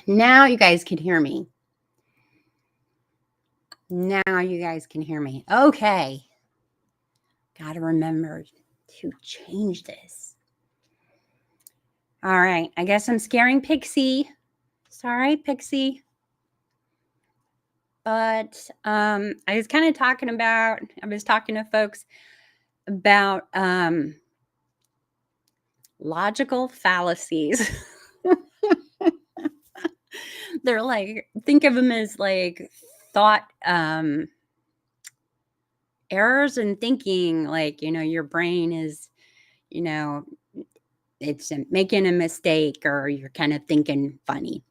Now you guys can hear me. Now you guys can hear me. Okay. Got to remember to change this. All right. I guess I'm scaring Pixie. Sorry, Pixie. But I was kind of talking to folks about logical fallacies. They're like, think of them as like thought errors in thinking, like, your brain is, it's making a mistake, or you're kind of thinking funny.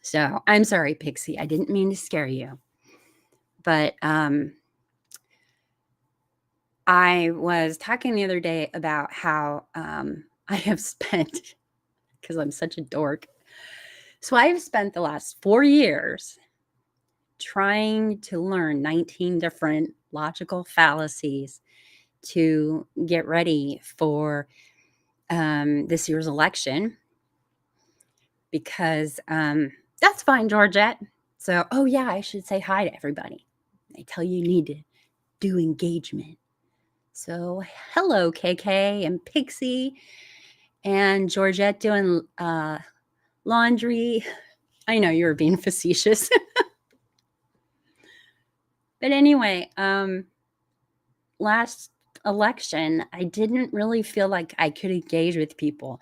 So I'm sorry, Pixie. I didn't mean to scare you. But I was talking the other day about how I have spent, because I'm such a dork. So I have spent the last 4 years trying to learn 19 different logical fallacies to get ready for this year's election, because that's fine, Georgette. So, oh yeah, I should say hi to everybody. I tell you need to do engagement. So, hello, KK and Pixie and Georgette doing laundry. I know you were being facetious. But anyway, last election, I didn't really feel like I could engage with people.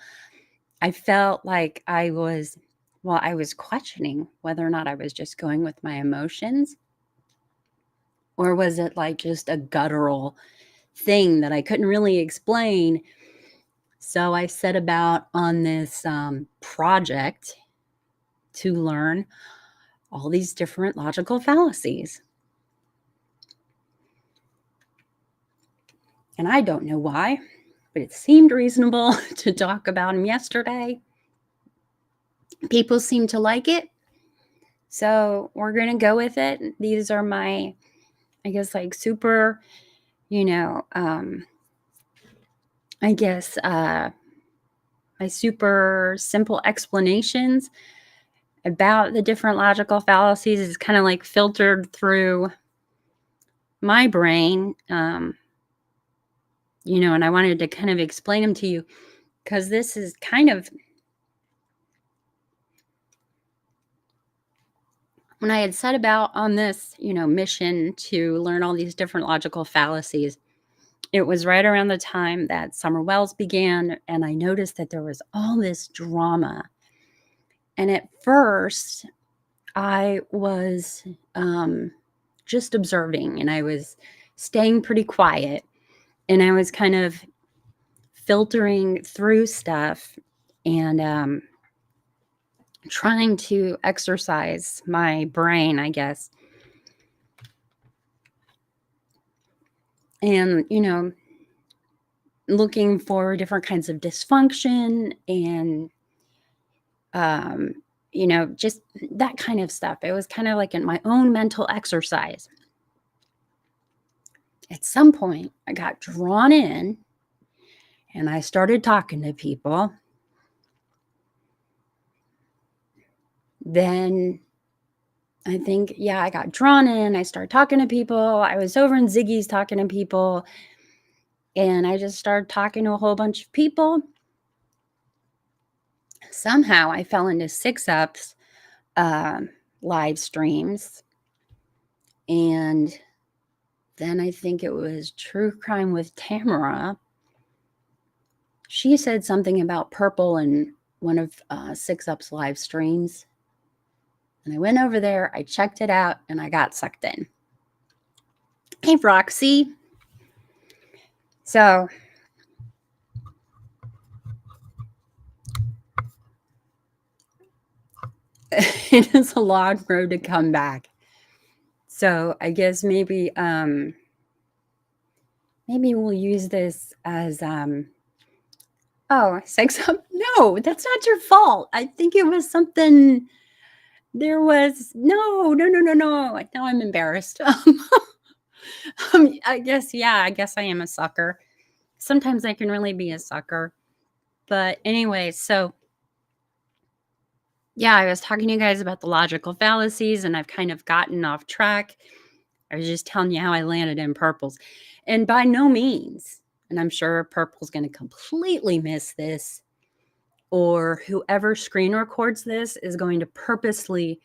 I felt like I was questioning whether or not I was just going with my emotions, or was it like just a guttural thing that I couldn't really explain. So I set about on this project to learn all these different logical fallacies. And I don't know why, but it seemed reasonable to talk about them yesterday. People seem to like it. So we're going to go with it. These are my, I guess, like super, my super simple explanations about the different logical fallacies is kind of like filtered through my brain, and I wanted to kind of explain them to you, because this is kind of, when I had set about on this, mission to learn all these different logical fallacies, it was right around the time that Summer Wells began, and I noticed that there was all this drama. And at first, I was just observing, and I was staying pretty quiet, and I was kind of filtering through stuff and trying to exercise my brain, I guess. And, looking for different kinds of dysfunction and, just that kind of stuff. It was kind of like in my own mental exercise. At some point, I got drawn in and I started talking to people. Then I think, I got drawn in. I started talking to people. I was over in Ziggy's talking to people. And I just started talking to a whole bunch of people. Somehow I fell into 6UP's live streams. And then I think it was True Crime with Tamara. She said something about purple in one of 6UP's live streams. And I went over there, I checked it out, and I got sucked in. Hey, Roxy. So it is a long road to come back. So I guess maybe we'll use this as 6UP. No, that's not your fault. I think it was something. There was no. Now I'm embarrassed. I guess I am a sucker. Sometimes I can really be a sucker. But anyway, so Yeah, I was talking to you guys about the logical fallacies, and I've kind of gotten off track. I was just telling you how I landed in purples. And by no means, and I'm sure purple's going to completely miss this, or whoever screen records this is going to purposely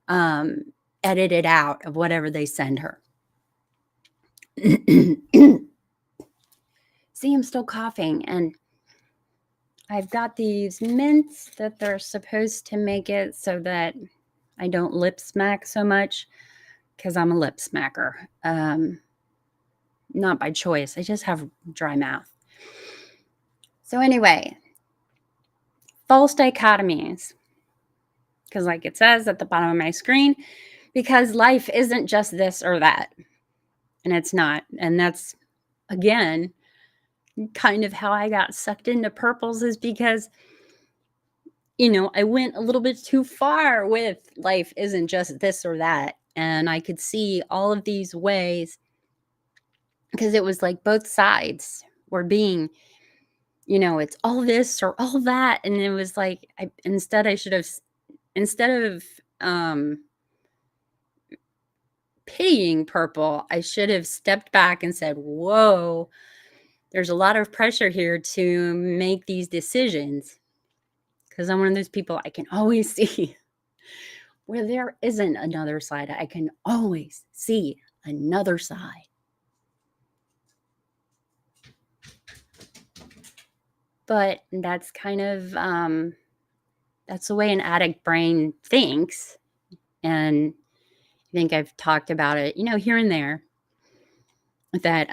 um, edit it out of whatever they send her. See, I'm still coughing, and I've got these mints that they're supposed to make it so that I don't lip smack so much, because I'm a lip smacker. Not by choice. I just have dry mouth. So anyway, false dichotomies. Because like it says at the bottom of my screen, because life isn't just this or that. And it's not. And that's, again, kind of how I got sucked into purples, is because, I went a little bit too far with life isn't just this or that. And I could see all of these ways, because it was like both sides were being, it's all this or all that. And it was like, instead of pitying purple, I should have stepped back and said, whoa, there's a lot of pressure here to make these decisions. Because I'm one of those people, I can always see where there isn't another side. I can always see another side. But that's kind of, that's the way an addict brain thinks. And I think I've talked about it, here and there, that,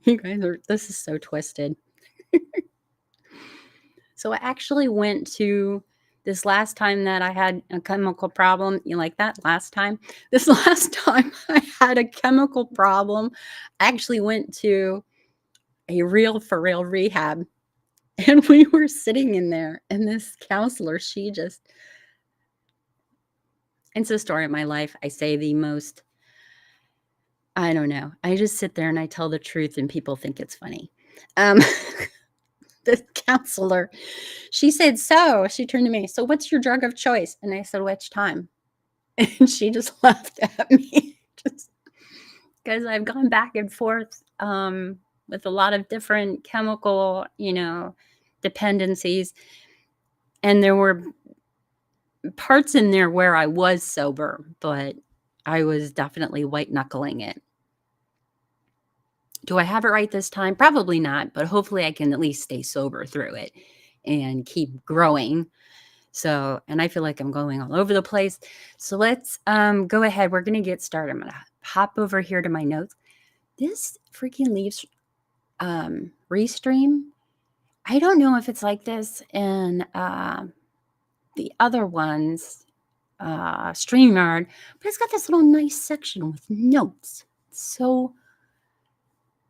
you guys this is so twisted. So I actually went to this last time that I had a chemical problem. You like that last time? This last time I had a chemical problem, I actually went to a for real rehab. And we were sitting in there, and this counselor, it's a story of my life. I say the most, I don't know. I just sit there and I tell the truth, and people think it's funny. The counselor, she said, she turned to me, so what's your drug of choice? And I said, which time? And she just laughed at me, just because I've gone back and forth with a lot of different chemical, dependencies. And there were parts in there where I was sober, but I was definitely white knuckling it. Do I have it right this time? Probably not, but hopefully I can at least stay sober through it and keep growing. So, and I feel like I'm going all over the place. So let's go ahead. We're going to get started. I'm going to hop over here to my notes. This freaking Leaves Restream, I don't know if it's like this in the other ones, StreamYard, but it's got this little nice section with notes. It's so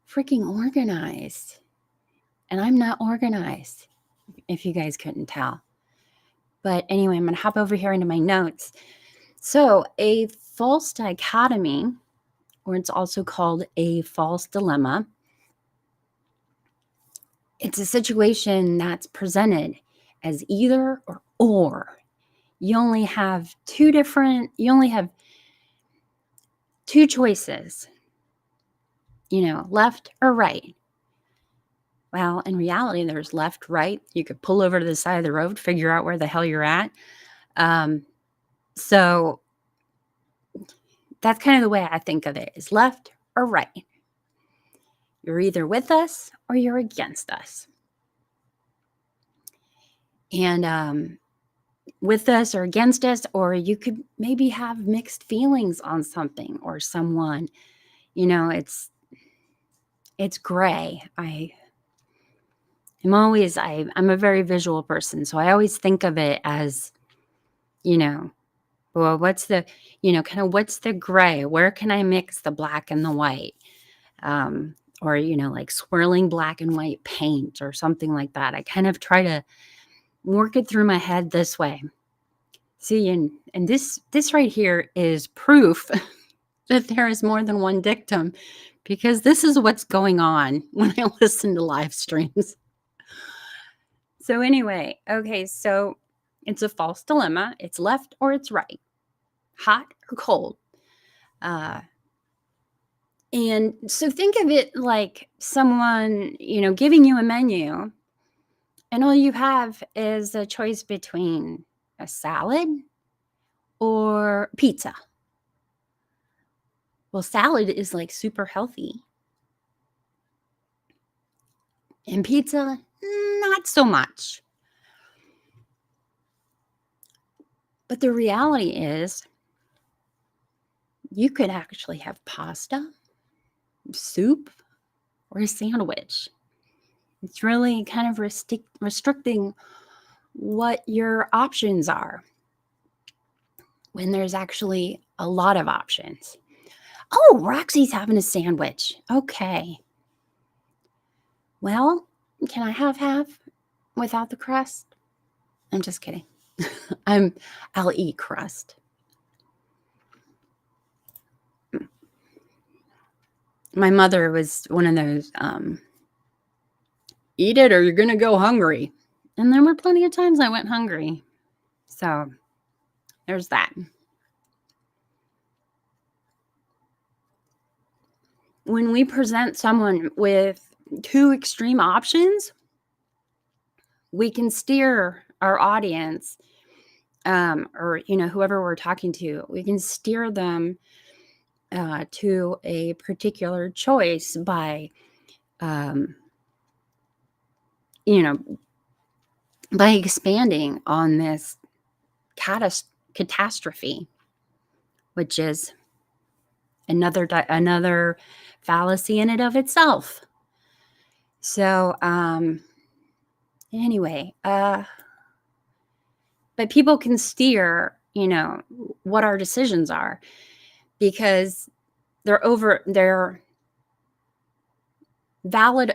freaking organized. And I'm not organized, if you guys couldn't tell. But anyway, I'm going to hop over here into my notes. So a false dichotomy, or it's also called a false dilemma, it's a situation that's presented as either or. You only have two choices, left or right. Well, in reality, there's left, right. You could pull over to the side of the road, figure out where the hell you're at. So that's kind of the way I think of it, is left or right. You're either with us or you're against us. And with us or against us, or you could maybe have mixed feelings on something or someone. It's gray. I'm a very visual person, so I always think of it as, well, what's the, kind of what's the gray? Where can I mix the black and the white? Or, like swirling black and white paint or something like that. I kind of try to work it through my head this way. See, and this right here is proof that there is more than one dictum, because this is what's going on when I listen to live streams. So anyway, okay, so It's a false dilemma. It's left or it's right, hot or cold. Uh, and so think of it like someone, giving you a menu, and all you have is a choice between a salad or pizza. Well, salad is like super healthy, and pizza, not so much. But the reality is, you could actually have pasta, soup, or a sandwich. It's really kind of restricting what your options are when there's actually a lot of options. Oh, Roxy's having a sandwich. Okay. Well, can I have half without the crust? I'm just kidding. I'll eat crust. My mother was one of those, eat it or you're going to go hungry. And there were plenty of times I went hungry. So there's that. When we present someone with two extreme options, we can steer our audience, or whoever we're talking to, we can steer them to a particular choice by, um, you know, by expanding on this catastrophe, which is another fallacy in and of itself. So anyway, but people can steer, what our decisions are, because they're valid.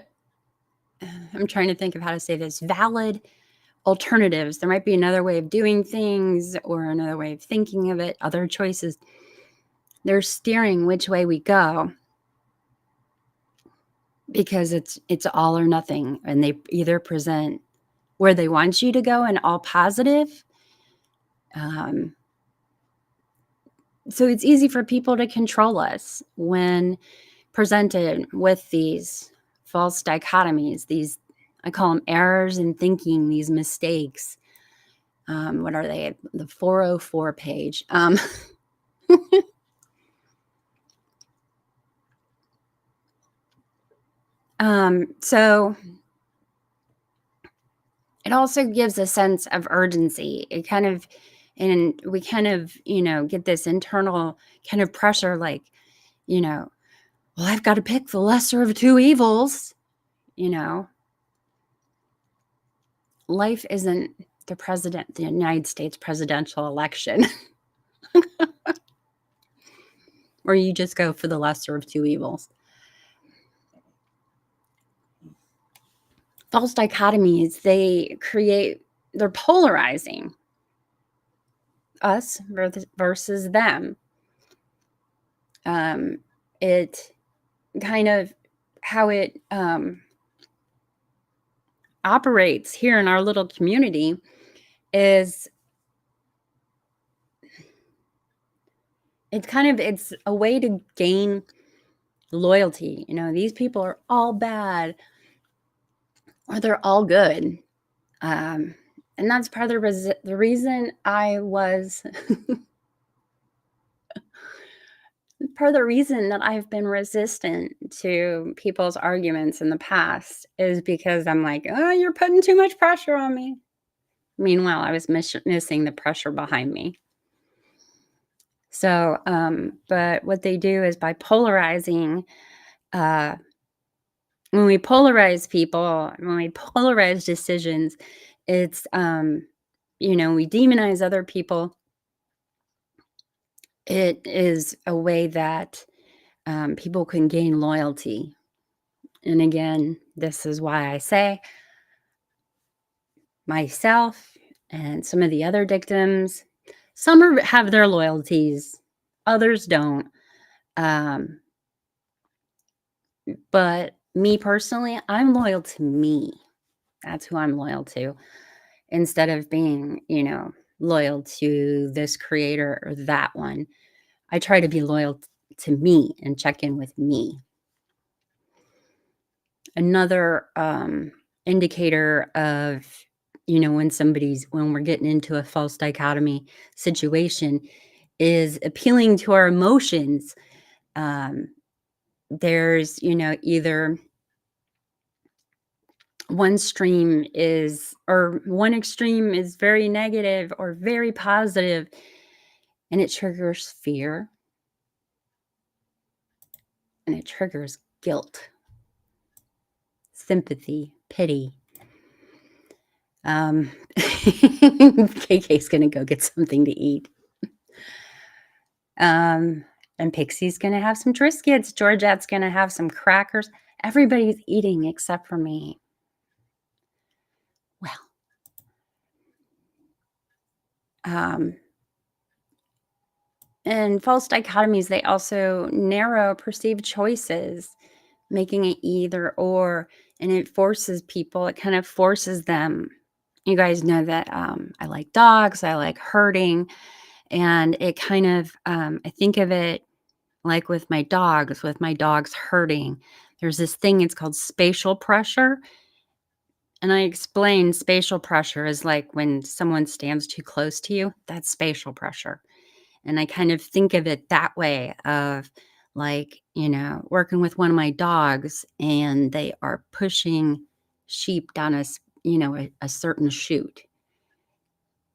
I'm trying to think of how to say this. Valid alternatives. There might be another way of doing things or another way of thinking of it, other choices. They're steering which way we go, because it's all or nothing, and they either present where they want you to go and all positive. So it's easy for people to control us when presented with these false dichotomies, these, I call them errors in thinking, these mistakes. What are they? The 404 page. So it also gives a sense of urgency. And we kind of, get this internal kind of pressure, like, well, I've got to pick the lesser of two evils. Life isn't the United States presidential election where you just go for the lesser of two evils. False dichotomies, they're polarizing us versus them. It kind of how it operates here in our little community is it's a way to gain loyalty. These people are all bad or they're all good. And that's part of the reason I was part of the reason that I've been resistant to people's arguments in the past is because I'm like, oh, you're putting too much pressure on me. Meanwhile, I was missing the pressure behind me. So, but what they do is by polarizing, when we polarize people, when we polarize decisions, it's, we demonize other people. It is a way that people can gain loyalty. And again, this is why I say myself and some of the other victims, some have their loyalties, others don't. But me personally, I'm loyal to me. That's who I'm loyal to. instead of being, loyal to this creator or that one. I try to be loyal to me and check in with me. Another indicator of, when we're getting into a false dichotomy situation is appealing to our emotions. Um, there's, either one extreme is very negative or very positive, and it triggers fear and it triggers guilt, sympathy, pity. KK's gonna go get something to eat. And Pixie's gonna have some Triscuits. Georgette's gonna have some crackers. Everybody's eating except for me. Well, and false dichotomies, they also narrow perceived choices, making it either or, and it kind of forces them. You guys know that I like dogs, I like herding, and it kind of, I think of it like with my dogs herding. There's this thing, it's called spatial pressure. And I explain spatial pressure is like when someone stands too close to you, that's spatial pressure. And I kind of think of it that way of like, working with one of my dogs and they are pushing sheep down a certain chute.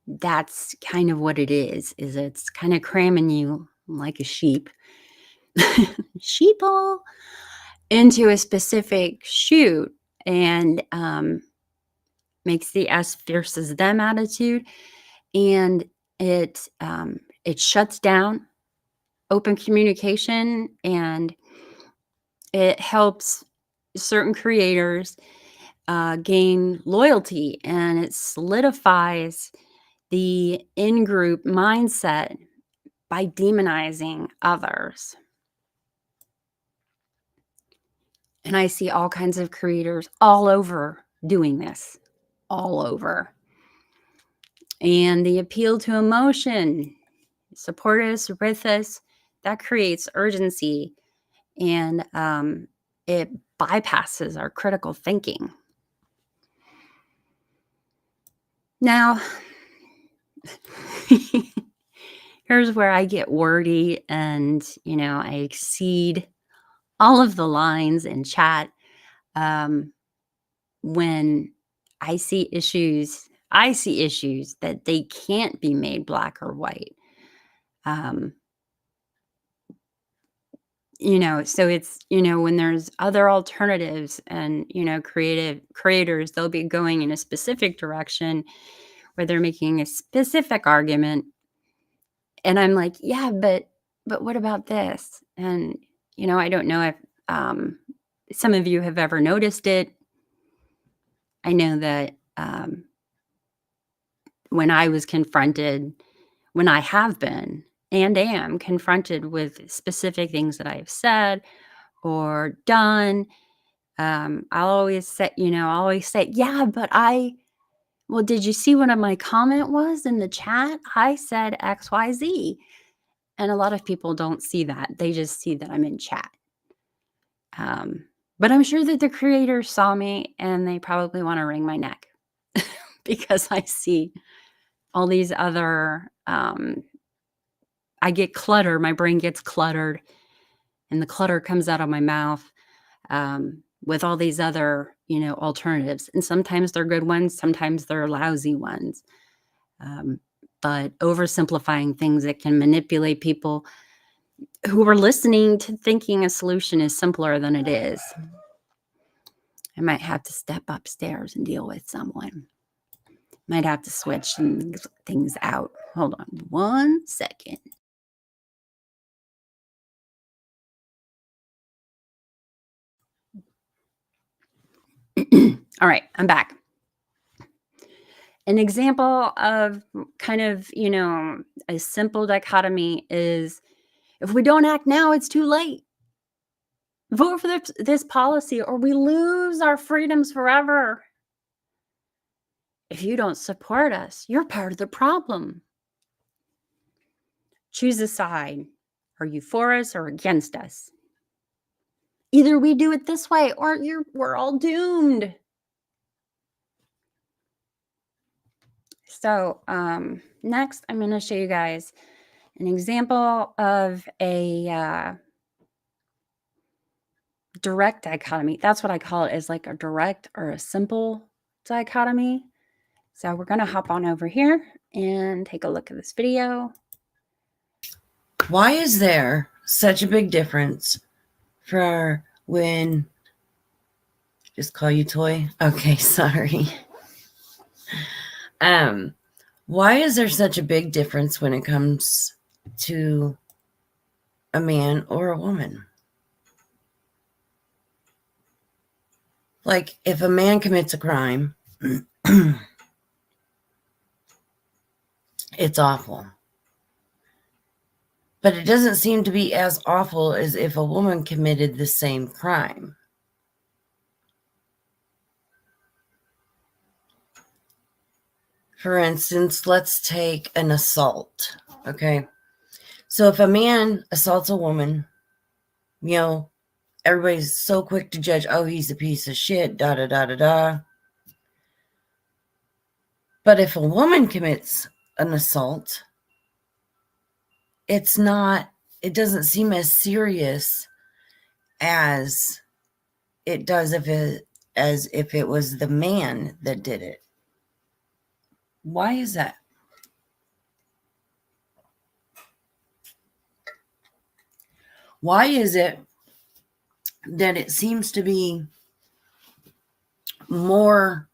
That's kind of what it is it's kind of cramming you like a sheep, sheeple, into a specific chute and makes the us versus them attitude. And it shuts down open communication, and it helps certain creators gain loyalty, and it solidifies the in-group mindset by demonizing others. And I see all kinds of creators all over doing this, all over. And the appeal to emotion, support us, with us, that creates urgency, and it bypasses our critical thinking. Now, here's where I get wordy and, I exceed all of the lines in chat. When I see issues that they can't be made black or white. So it's, when there's other alternatives and, creative creators, they'll be going in a specific direction where they're making a specific argument. And I'm like, yeah, but what about this? And, I don't know if some of you have ever noticed it. I know that when I have been and am confronted with specific things that I've said or done, I'll always say, yeah, but well, did you see what my comment was in the chat? I said XYZ. And a lot of people don't see that. They just see that I'm in chat. But I'm sure that the creators saw me and they probably want to wring my neck because I see all these other, I get cluttered. My brain gets cluttered and the clutter comes out of my mouth with all these other, alternatives. And sometimes they're good ones. Sometimes they're lousy ones. But oversimplifying things that can manipulate people who are listening to thinking a solution is simpler than it is. I might have to step upstairs and deal with someone. Might have to switch things out. Hold on 1 second. All right, I'm back. An example of kind of, a simple dichotomy is if we don't act now, it's too late. Vote for this policy or we lose our freedoms forever. If you don't support us, you're part of the problem. Choose a side. Are you for us or against us? Either we do it this way or we're all doomed. So, next, I'm going to show you guys an example of a direct dichotomy. That's what I call it, is like a direct or a simple dichotomy. So we're going to hop on over here and take a look at this video. Why is there such a big difference for when... Just call you Toy? Okay, sorry. Why is there such a big difference when it comes to a man or a woman? Like, if a man commits a crime, it's awful. But it doesn't seem to be as awful as if a woman committed the same crime. For instance, let's take an assault, okay? So if a man assaults a woman, you know, everybody's so quick to judge, oh, he's a piece of shit, da-da-da-da-da. But if a woman commits an assault, it doesn't seem as serious as it does as if it was the man that did it. Why is that? Why is it that it seems to be more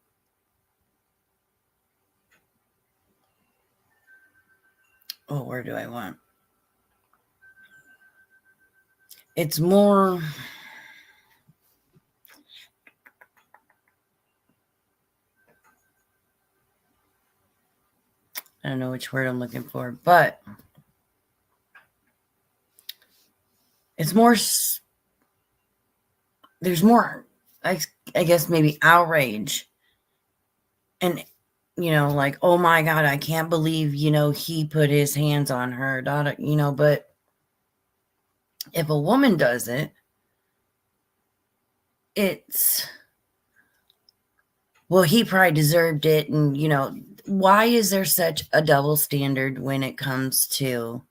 where do I want? It's more... I don't know which word I'm looking for, but it's more... There's more, I guess, maybe outrage. And, like, oh my God, I can't believe, he put his hands on her, but if a woman does it, it's, well, he probably deserved it. And, why is there such a double standard when it comes to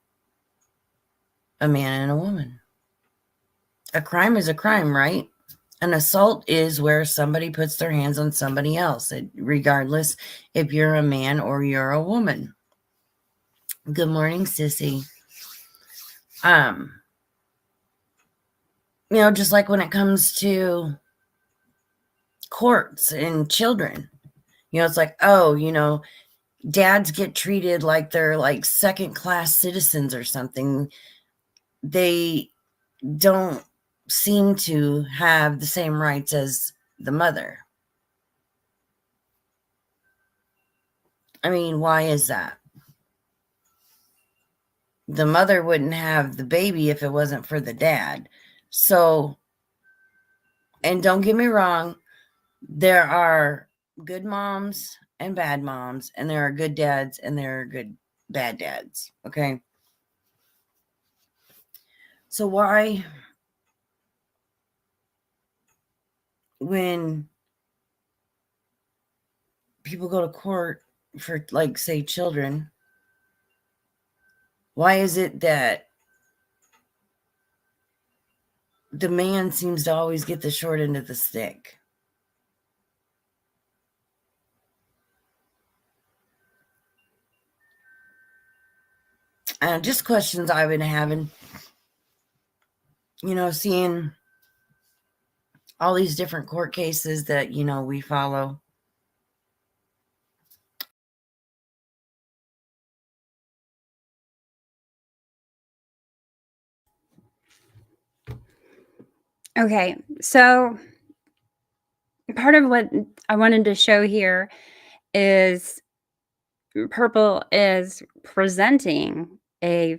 a man and a woman? A crime is a crime, right? An assault is where somebody puts their hands on somebody else, regardless if you're a man or you're a woman. Good morning, sissy. Just like when it comes to courts and children, it's like, oh, dads get treated like they're like second-class citizens or something. They don't seem to have the same rights as the mother. I mean, why is that? The mother wouldn't have the baby if it wasn't for the dad. So, and don't get me wrong, there are good moms and bad moms, and there are good dads and there are bad dads, okay? So why, when people go to court for, like, say, children, why is it that the man seems to always get the short end of the stick? Just questions I've been having, seeing all these different court cases that, we follow. Okay, so part of what I wanted to show here is purple is presenting a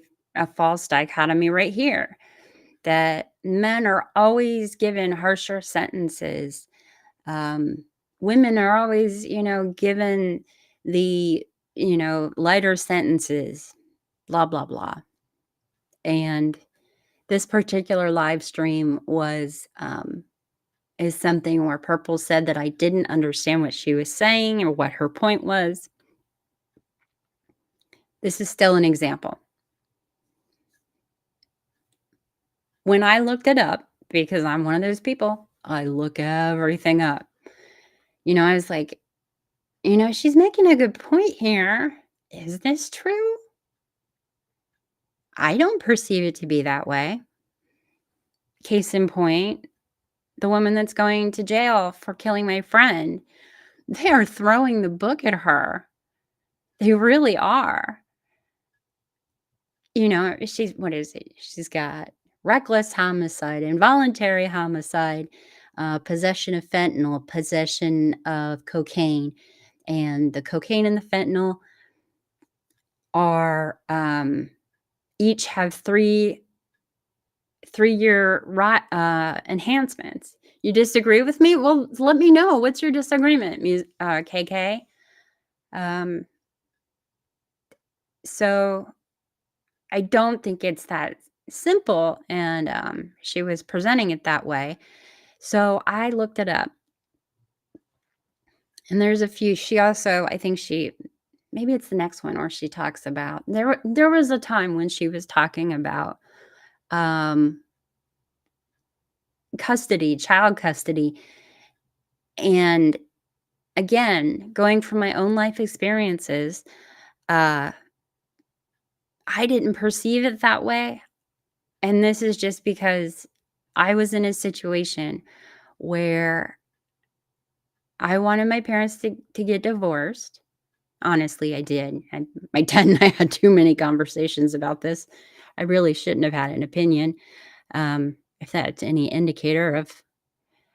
false dichotomy right here, that men are always given harsher sentences women are always, given the, lighter sentences, blah, blah, blah. And this particular live stream is something where Purple said that I didn't understand what she was saying or what her point was. This is still an example. When I looked it up, because I'm one of those people, I look everything up. I was like, she's making a good point here. Is this true? I don't perceive it to be that way. Case in point, the woman that's going to jail for killing my friend, they are throwing the book at her. They really are. What is it? She's got reckless homicide, involuntary homicide, possession of fentanyl, possession of cocaine. And the cocaine and the fentanyl are each have three-year enhancements. You disagree with me? Well, let me know. What's your disagreement, KK? So I don't think it's that simple, and she was presenting it that way. So I looked it up, and there's a few. She also, I think maybe it's the next one where she talks about there was a time when she was talking about custody, child custody, and again, going from my own life experiences, I didn't perceive it that way. And this is just because I was in a situation where I wanted my parents to get divorced. Honestly, I did. My dad and I had too many conversations about this. I really shouldn't have had an opinion, if that's any indicator of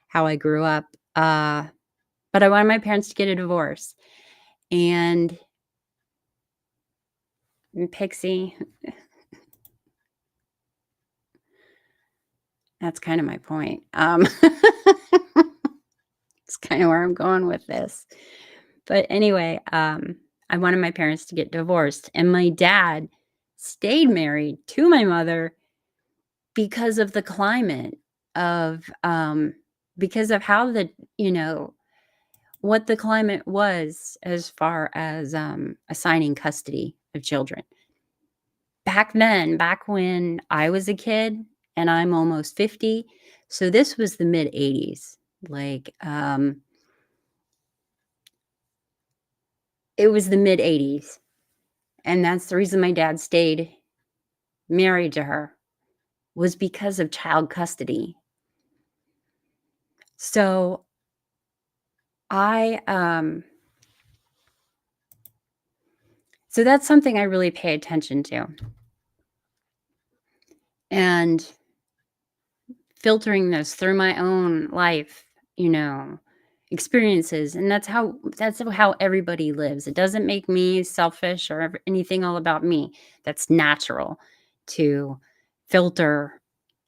how I grew up. But I wanted my parents to get a divorce. And Pixie, that's kind of my point. It's kind of where I'm going with this. But anyway, I wanted my parents to get divorced, and my dad stayed married to my mother because of the climate of because of how what the climate was as far as assigning custody of children. Back then, back when I was a kid, and I'm almost 50, so this was the mid 80s. Like it was the mid 80s. And that's the reason my dad stayed married to her, was because of child custody. So so that's something I really pay attention to. And filtering this through my own life, experiences, and that's how everybody lives. It doesn't make me selfish or anything all about me. That's natural to filter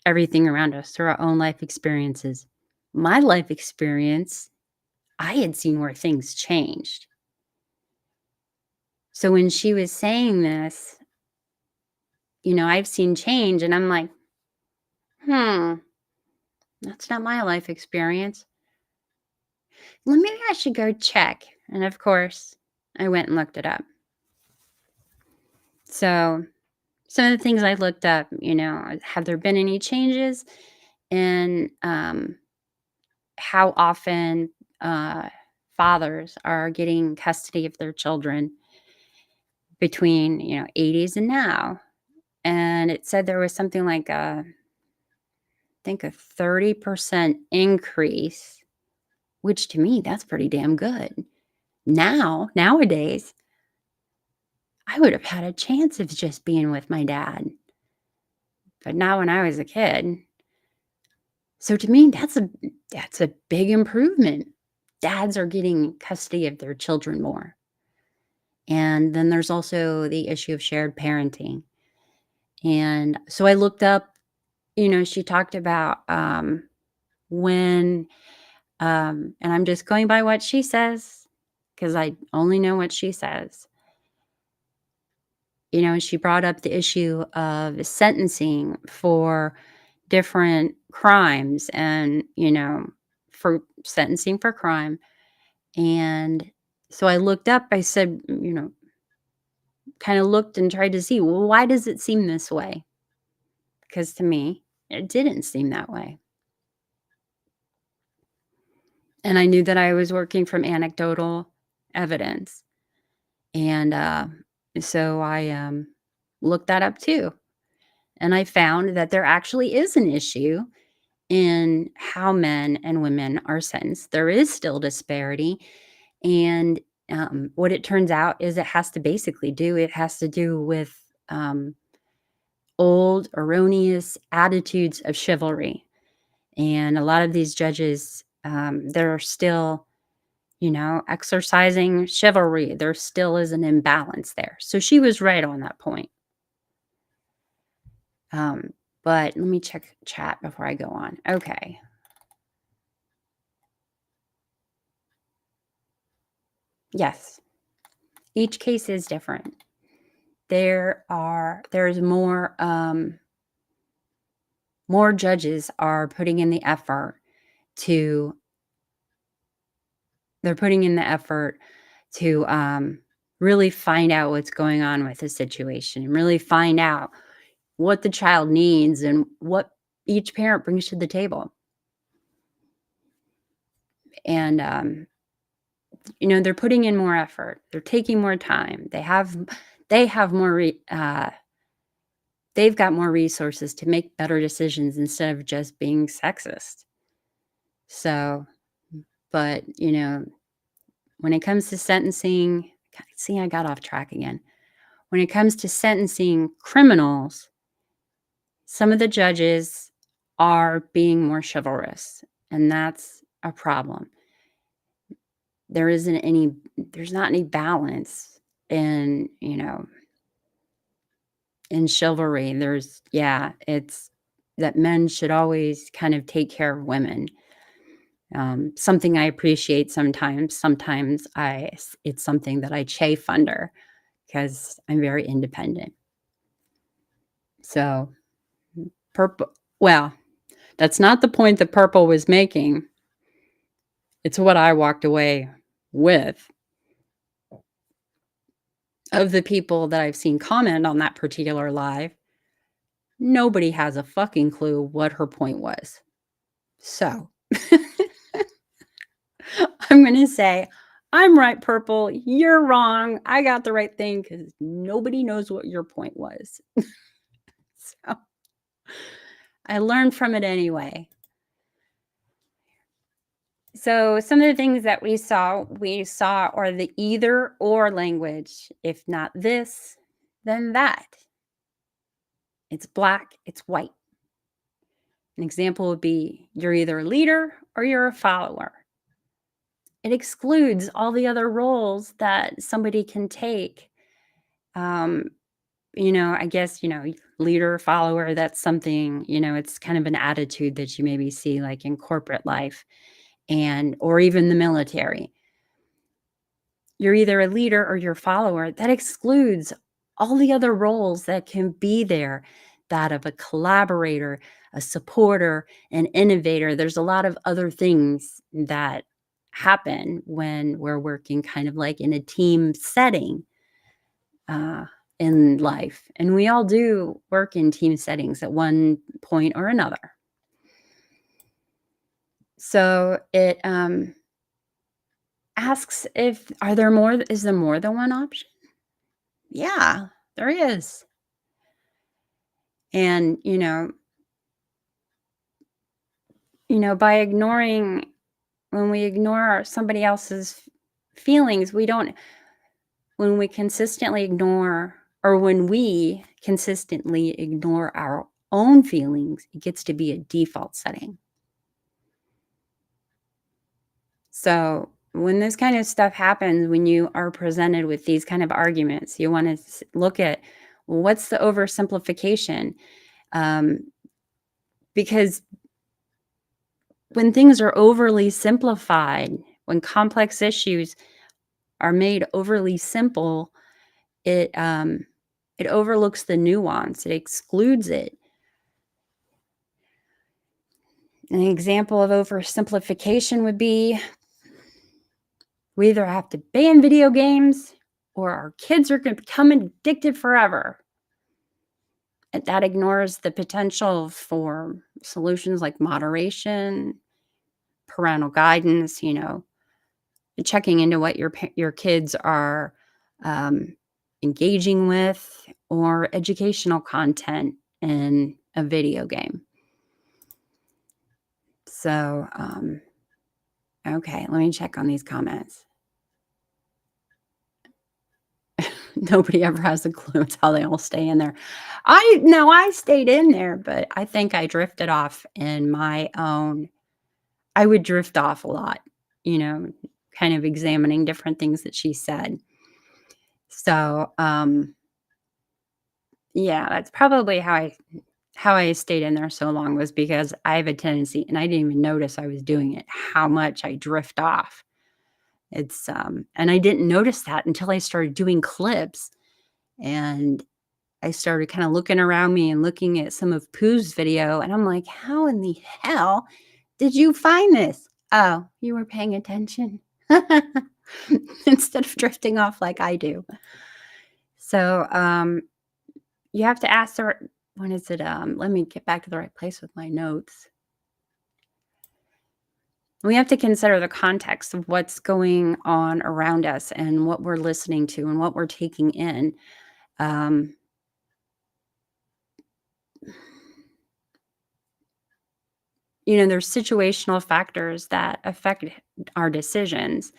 everything around us through our own life experiences. My life experience, I had seen where things changed. So when she was saying this, I've seen change, and I'm like, that's not my life experience. Well, maybe I should go check. And of course, I went and looked it up. So some of the things I looked up, have there been any changes in how often fathers are getting custody of their children between 80s and now? And it said there was something like I think a 30% increase, which to me, that's pretty damn good. Nowadays, I would have had a chance of just being with my dad, but not when I was a kid. So to me, that's a big improvement. Dads are getting custody of their children more. And then there's also the issue of shared parenting. And so I looked up, she talked about when And I'm just going by what she says because I only know what she says. She brought up the issue of sentencing for different crimes and, for sentencing for crime. And so I looked up, I said, kind of looked and tried to see, well, why does it seem this way? Because to me, it didn't seem that way. And I knew that I was working from anecdotal evidence. And so I looked that up too. And I found that there actually is an issue in how men and women are sentenced. There is still disparity. And what it turns out is it has to do with old, erroneous attitudes of chivalry. And a lot of these judges, they're still, exercising chivalry. There still is an imbalance there. So she was right on that point. But let me check chat before I go on. Okay. Yes. Each case is different. There's more judges are putting in the effort to they're putting in the effort to really find out what's going on with the situation and really find out what the child needs and what each parent brings to the table. And they're putting in more effort. They're taking more time. They have they've got more resources to make better decisions instead of just being sexist. So, but when it comes to sentencing, see, I got off track again. When it comes to sentencing criminals, some of the judges are being more chivalrous, and that's a problem. There's not any balance in, in chivalry. It's that men should always kind of take care of women. Something I appreciate sometimes. Sometimes it's something that I chafe under because I'm very independent. So, purple. Well, that's not the point that Purple was making. It's what I walked away with. Of the people that I've seen comment on that particular live, nobody has a fucking clue what her point was. So, I'm going to say, I'm right, Purple. You're wrong. I got the right thing because nobody knows what your point was. So, I learned from it anyway. So, some of the things that we saw are the either or language. If not this, then that. It's black, it's white. An example would be you're either a leader or you're a follower. It excludes all the other roles that somebody can take. I guess, leader, follower, that's something, it's kind of an attitude that you maybe see like in corporate life or even the military. You're either a leader or you're a follower. That excludes all the other roles that can be there, that of a collaborator, a supporter, an innovator. There's a lot of other things that happen when we're working kind of like in a team setting in life. And we all do work in team settings at one point or another. So it asks is there more than one option? Yeah, there is. And, by when we ignore somebody else's feelings, when we consistently ignore our own feelings, it gets to be a default setting. So when this kind of stuff happens, when you are presented with these kind of arguments, you want to look at what's the oversimplification, because when things are overly simplified, when complex issues are made overly simple, it overlooks the nuance, it excludes it. An example of oversimplification would be we either have to ban video games or our kids are going to become addicted forever. And that ignores the potential for solutions like moderation, parental guidance, checking into what your kids are um, engaging with, or educational content in a video game. So, okay, let me check on these comments. Nobody ever has a clue. It's how they all stay in there. I stayed in there, but I think I drifted off in my own. I would drift off a lot, you know, kind of examining different things that she said. So, yeah, that's probably how I stayed in there so long, was because I have a tendency, and I didn't even notice I was doing it, how much I drift off. And I didn't notice that until I started doing clips, and I started kinda looking around me and looking at some of Pooh's video, and I'm like, "How in the hell did you find this?" "Oh, you were paying attention." Instead of drifting off like I do. So, you have to ask the when is it, let me get back to the right place with my notes. We have to consider the context of what's going on around us and what we're listening to and what we're taking in. Um, there's situational factors that affect our decisions.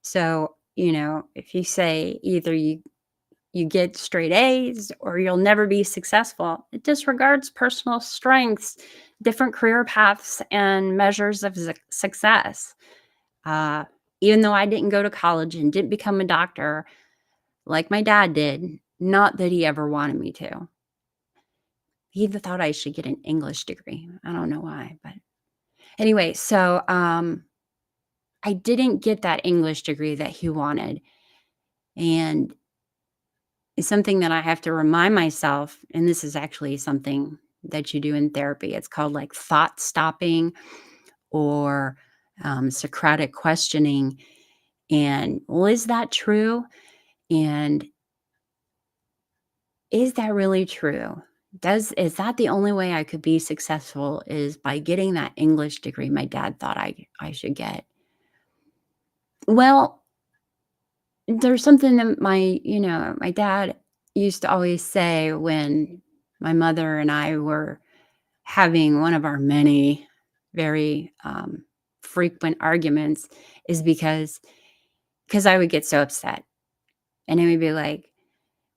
So, if you say either you get straight A's or you'll never be successful, it disregards personal strengths, different career paths, and measures of success. Uh, Even though I didn't go to college and didn't become a doctor like my dad did, not that he ever wanted me to. He thought I should get an English degree. I don't know why, but anyway, so I didn't get that English degree that he wanted. And it's something that I have to remind myself, and this is actually something that you do in therapy. It's called like thought stopping, or Socratic questioning. And, well, is that true? And is that really true? Is that the only way I could be successful, is by getting that English degree my dad thought I should get? Well, there's something that my dad used to always say when my mother and I were having one of our many very frequent arguments, is because I would get so upset, and it would be like,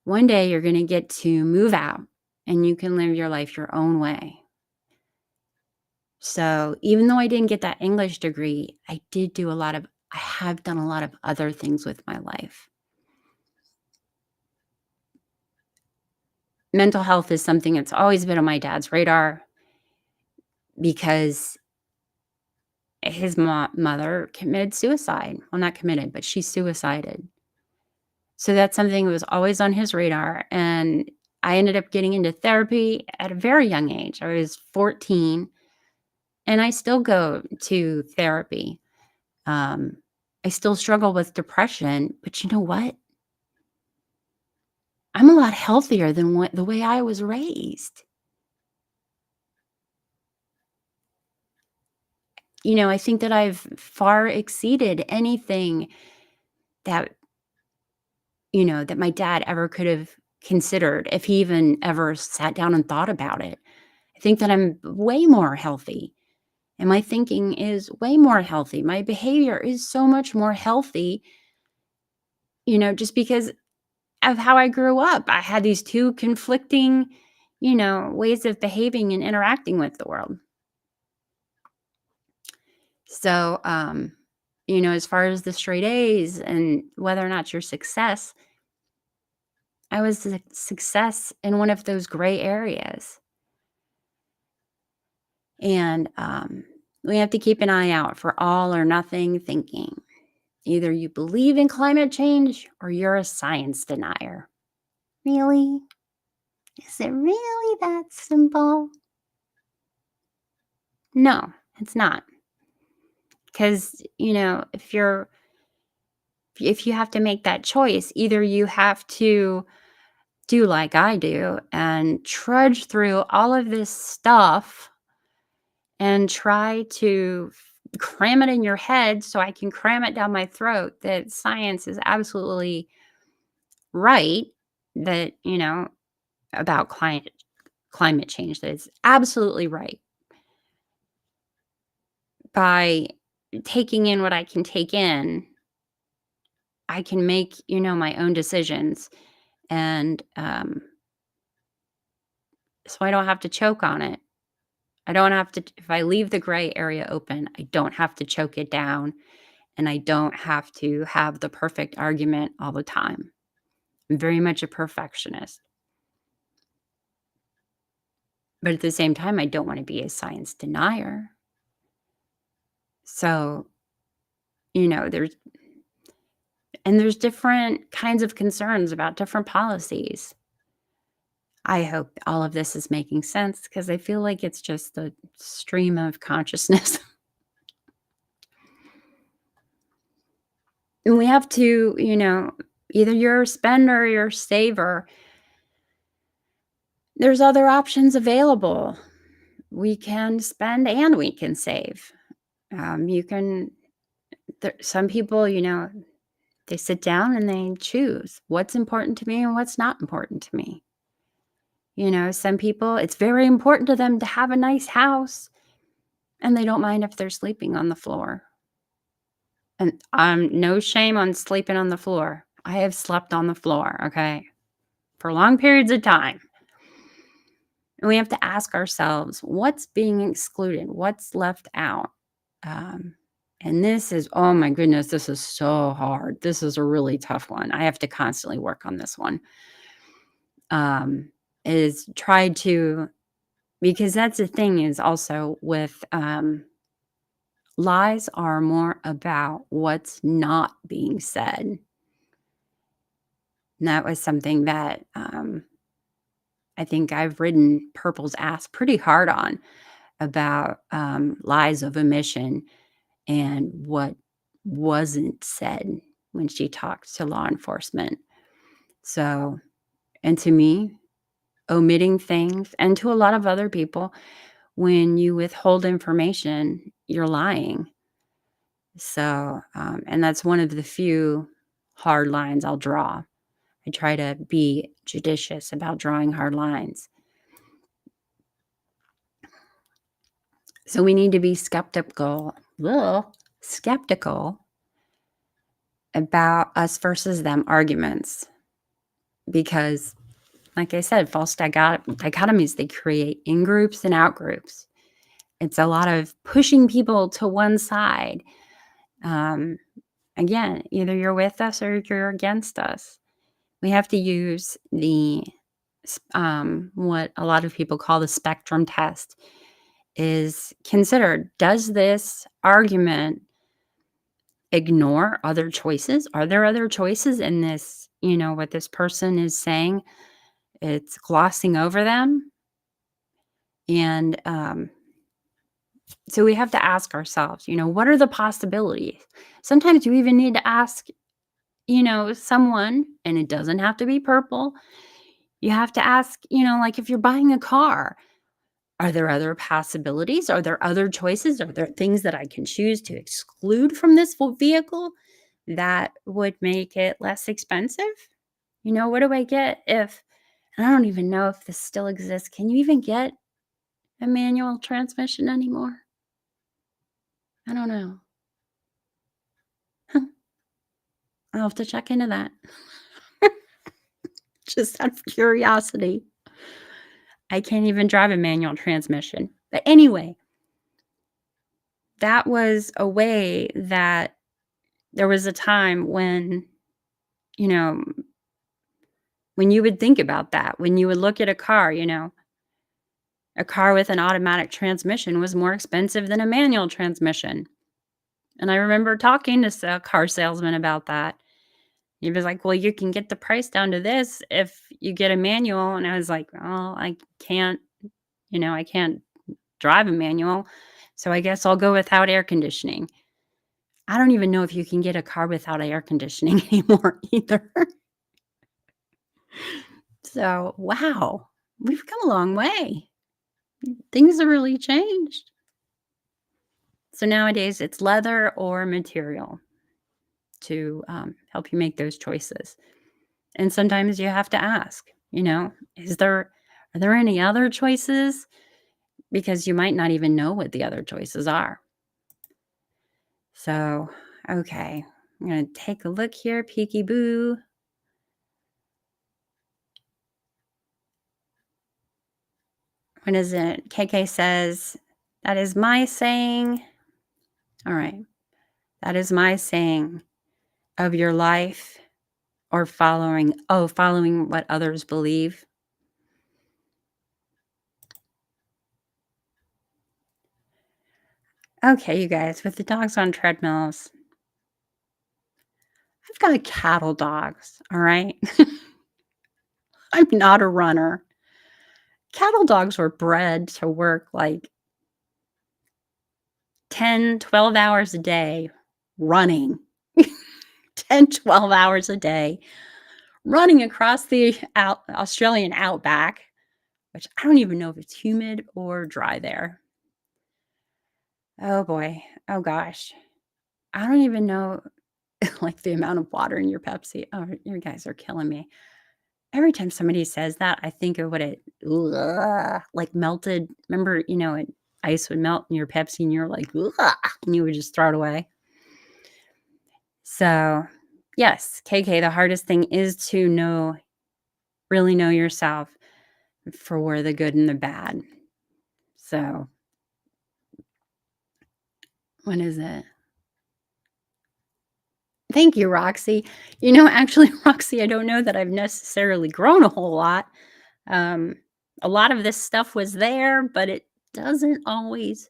one day you're going to get to move out and you can live your life your own way. So even though I didn't get that English degree, I have done a lot of other things with my life. Mental health is something that's always been on my dad's radar, because his mother committed suicide. Well, not committed, but she suicided. So that's something that was always on his radar. And I ended up getting into therapy at a very young age. I was 14, and I still go to therapy. Um, I still struggle with depression, but you know what? I'm a lot healthier than the way I was raised. I think that I've far exceeded anything that, that my dad ever could have considered, if he even ever sat down and thought about it. I think that I'm way more healthy, and my thinking is way more healthy. My behavior is so much more healthy, just because of how I grew up. I had these two conflicting, ways of behaving and interacting with the world. So, as far as the straight A's and whether or not your success, I was a success in one of those gray areas. And We have to keep an eye out for all or nothing thinking. Either you believe in climate change or you're a science denier. Really? Is it really that simple? No, it's not. Because, if you have to make that choice, either you have to do like I do and trudge through all of this stuff and try to cram it in your head so I can cram it down my throat that science is absolutely right, that, about climate change, that it's absolutely right. By taking in what I can take in, I can make, my own decisions, and, so I don't have to choke on it. I don't have to if I leave the gray area open, I don't have to choke it down, and I don't have to have the perfect argument all the time. I'm very much a perfectionist, but at the same time, I don't wanna be a science denier. So, there's different kinds of concerns about different policies. I hope all of this is making sense because I feel like it's just a stream of consciousness. And we have to, either you're a spender or you're a saver. There's other options available. We can spend and we can save. You can, some people, they sit down and they choose what's important to me and what's not important to me. Some people, it's very important to them to have a nice house and they don't mind if they're sleeping on the floor. And no shame on sleeping on the floor. I have slept on the floor, okay, for long periods of time. And we have to ask ourselves, what's being excluded? What's left out? Um, and this is, oh my goodness, this is so hard. This is a really tough one. I have to constantly work on this one. Is try to, because that's the thing is also with lies are more about what's not being said. And that was something that I think I've ridden Purple's ass pretty hard on about lies of omission and what wasn't said when she talked to law enforcement. So, and to me, omitting things, and to a lot of other people, when you withhold information, you're lying. So, and that's one of the few hard lines I'll draw. I try to be judicious about drawing hard lines. So we need to be skeptical about us versus them arguments because, like I said, false dichotomies, they create in groups and out groups. It's a lot of pushing people to one side. Again, either you're with us or you're against us. We have to use the what a lot of people call the spectrum test. Is considered, does this argument ignore other choices? Are there other choices in this, what this person is saying? It's glossing over them. And so we have to ask ourselves, what are the possibilities? Sometimes you even need to ask, someone, and it doesn't have to be Purple. You have to ask, like if you're buying a car, are there other possibilities? Are there other choices? Are there things that I can choose to exclude from this vehicle that would make it less expensive? What do I get if, and I don't even know if this still exists. Can you even get a manual transmission anymore? I don't know. I'll have to check into that. Just out of curiosity. I can't even drive a manual transmission. But anyway, that was a way that there was a time when, you know, when you would think about that, when you would look at a car, A car with an automatic transmission was more expensive than a manual transmission. And I remember talking to a car salesman about that. He was like, "Well, you can get the price down to this if you get a manual." And I was like, "Oh, I can't, I can't drive a manual. So I guess I'll go without air conditioning." I don't even know if you can get a car without air conditioning anymore either. So, wow, we've come a long way. Things have really changed. So nowadays it's leather or material to help you make those choices. And sometimes you have to ask, are there any other choices? Because you might not even know what the other choices are. So, okay, I'm going to take a look here, peeky boo. What is it? KK says, that is my saying. All right. That is my saying of your life or following what others believe. Okay, you guys, with the dogs on treadmills, I've got cattle dogs, all right? I'm not a runner. Cattle dogs were bred to work like 10, 12 hours a day running. 10, 12 hours a day running across the Australian outback, which I don't even know if it's humid or dry there. Oh boy. Oh gosh. I don't even know like the amount of water in your Pepsi. Oh, you guys are killing me. Every time somebody says that, I think of what it like melted. Remember, ice would melt in your Pepsi and you're like, ugh, and you would just throw it away. So, yes, KK, the hardest thing is to really know yourself for where the good and the bad. So, what is it? Thank you, Roxy. Actually, Roxy, I don't know that I've necessarily grown a whole lot. Um, a lot of this stuff was there, but it doesn't always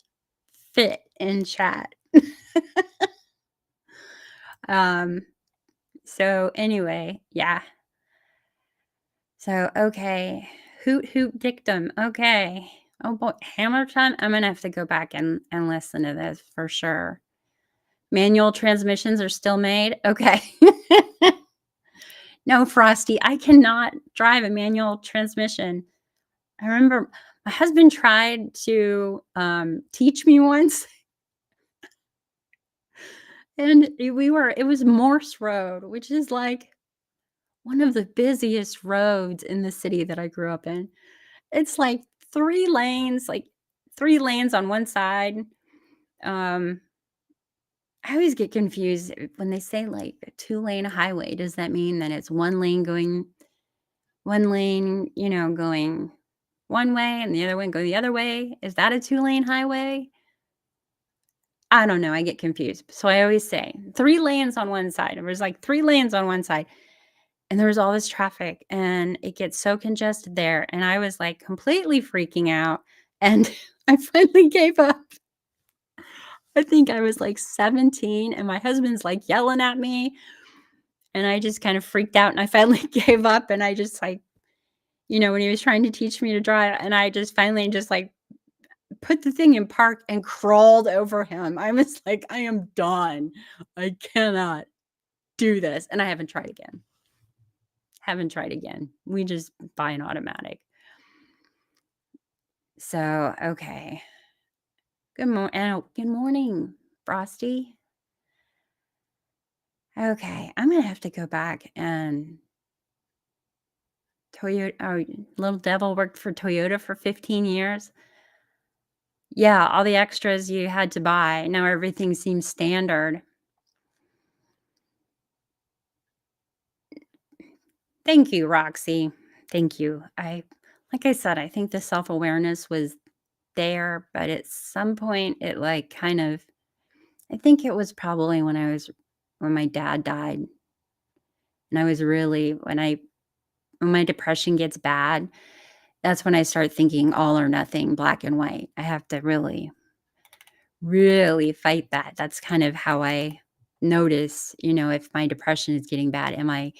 fit in chat. um, so anyway, yeah. So okay. Hoot hoot dictum. Okay. Oh boy, hammer time. I'm gonna have to go back and listen to this for sure. Manual transmissions are still made. Okay. No, Frosty, I cannot drive a manual transmission. I remember my husband tried to teach me once, and it was Morse Road, which is like one of the busiest roads in the city that I grew up in. It's like 3 lanes, like 3 lanes on one side. Um, I always get confused when they say like a 2-lane highway. Does that mean that it's 1 lane, going one way and the other one go the other way? Is that a 2-lane highway? I don't know. I get confused. So I always say 3 lanes on one side. There was like 3 lanes on one side. And there was all this traffic and it gets so congested there. And I was like completely freaking out. And I finally gave up. I think I was like 17 and my husband's like yelling at me. And I just kind of freaked out and I finally gave up. And I just like, when he was trying to teach me to drive, and I just finally just like put the thing in park and crawled over him. I was like, I am done. I cannot do this. And I haven't tried again. Haven't tried again. We just buy an automatic. So, okay. Good morning, Frosty. Okay, I'm gonna have to go back and Toyota. Oh, little devil worked for Toyota for 15 years. Yeah, all the extras you had to buy. Now everything seems standard. Thank you, Roxy. Thank you. Like I said, I think the self awareness was there, but at some point, it like kind of. I think it was probably when my dad died, and I was really when my depression gets bad, that's when I start thinking all or nothing, black and white. I have to really, really fight that. That's kind of how I notice, if my depression is getting bad. Am I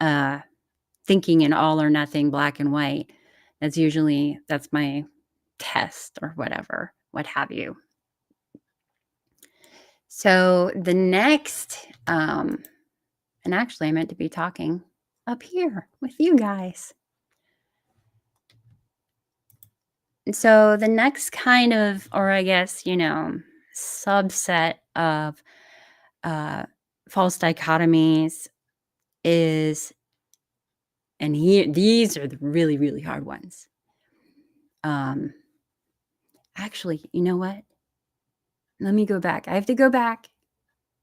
uh, thinking in all or nothing, black and white? That's my test or whatever, what have you. So the next, and actually I meant to be talking up here with you guys. So the next kind of, or I guess, subset of false dichotomies is, and these are the really, really hard ones. Actually, you know what? Let me go back. I have to go back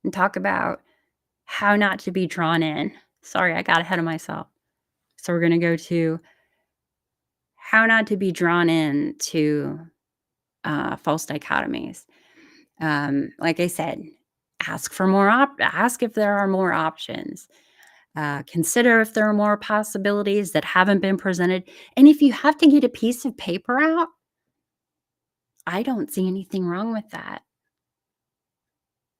and talk about how not to be drawn in. Sorry, I got ahead of myself. So we're going to go to how not to be drawn in to false dichotomies. Like I said, ask if there are more options. Consider if there are more possibilities that haven't been presented. And if you have to get a piece of paper out, I don't see anything wrong with that.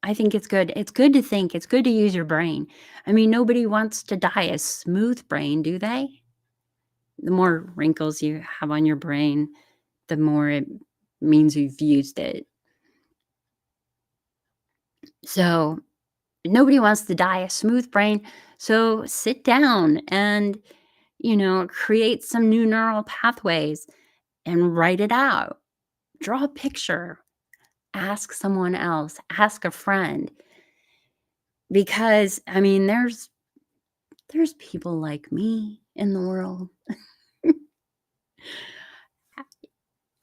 I think it's good. It's good to think. It's good to use your brain. I mean, nobody wants to die a smooth brain, do they? The more wrinkles you have on your brain, the more it means you've used it. So nobody wants to die a smooth brain. So sit down and, create some new neural pathways and write it out. Draw a picture. Ask someone else. Ask a friend. Because, I mean, there's people like me in the world.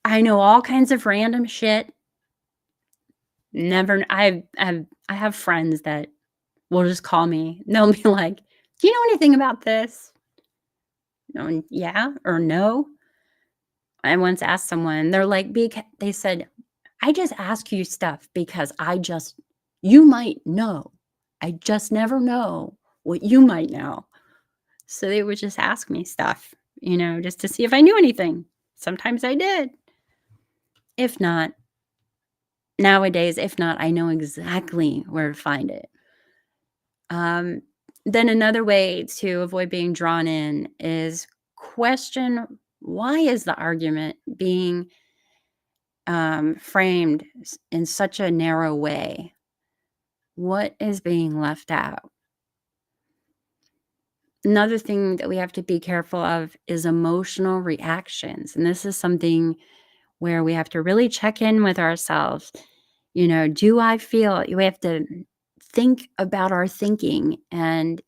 I know all kinds of random shit. I have friends that will just call me. They'll be like, "Do you know anything about this?" No, yeah or no. I once asked someone, they're like, they said, "I just ask you stuff because you might know. I just never know what you might know." So they would just ask me stuff, just to see if I knew anything. Sometimes I did. If not, nowadays, I know exactly where to find it. Then another way to avoid being drawn in is question, why is the argument being framed in such a narrow way? What is being left out? Another thing that we have to be careful of is emotional reactions. And this is something where we have to really check in with ourselves. Do I feel we have to think about our thinking and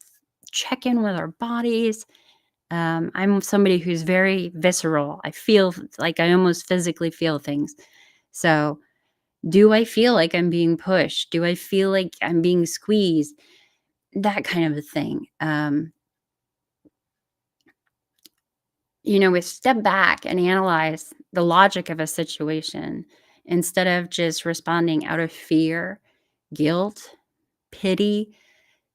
check in with our bodies. I'm somebody who's very visceral. I feel like I almost physically feel things. So, do I feel like I'm being pushed? Do I feel like I'm being squeezed? That kind of a thing. We step back and analyze the logic of a situation instead of just responding out of fear, guilt, pity,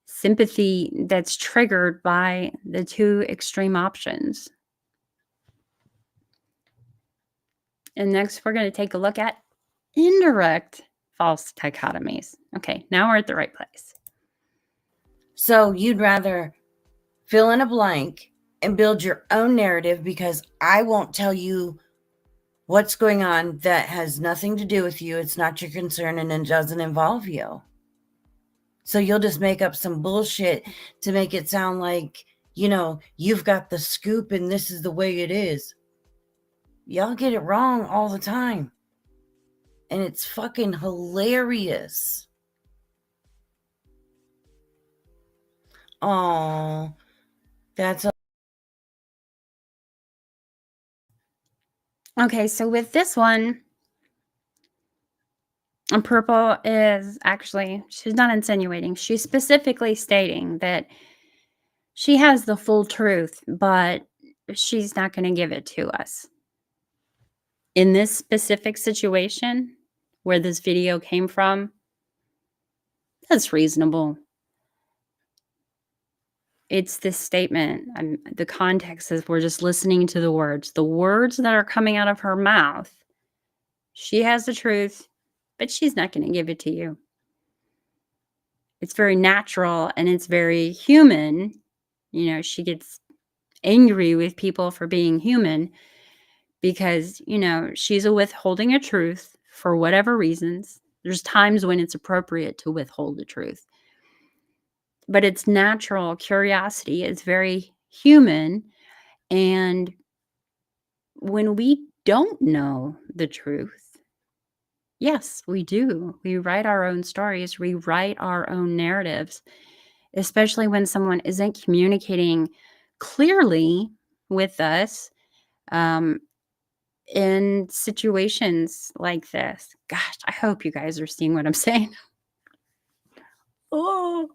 sympathy that's triggered by the two extreme options. And next, we're going to take a look at indirect false dichotomies. Okay, now we're at the right place. So you'd rather fill in a blank and build your own narrative because I won't tell you what's going on that has nothing to do with you. It's not your concern and it doesn't involve you. So you'll just make up some bullshit to make it sound like, you've got the scoop and this is the way it is. Y'all get it wrong all the time. And it's fucking hilarious. Oh, that's Okay, so with this one, Purple is actually, she's not insinuating. She's specifically stating that she has the full truth, but she's not going to give it to us. In this specific situation where this video came from, that's reasonable. it's this statement. The context is we're just listening to the words. The words that are coming out of her mouth, she has the truth, but she's not going to give it to you. It's very natural and it's very human. She gets angry with people for being human because, she's withholding a truth for whatever reasons. There's times when it's appropriate to withhold the truth. But it's natural. Curiosity is very human. And when we don't know the truth, yes, we do. We write our own stories, we write our own narratives, especially when someone isn't communicating clearly with us in situations like this. Gosh, I hope you guys are seeing what I'm saying. Oh,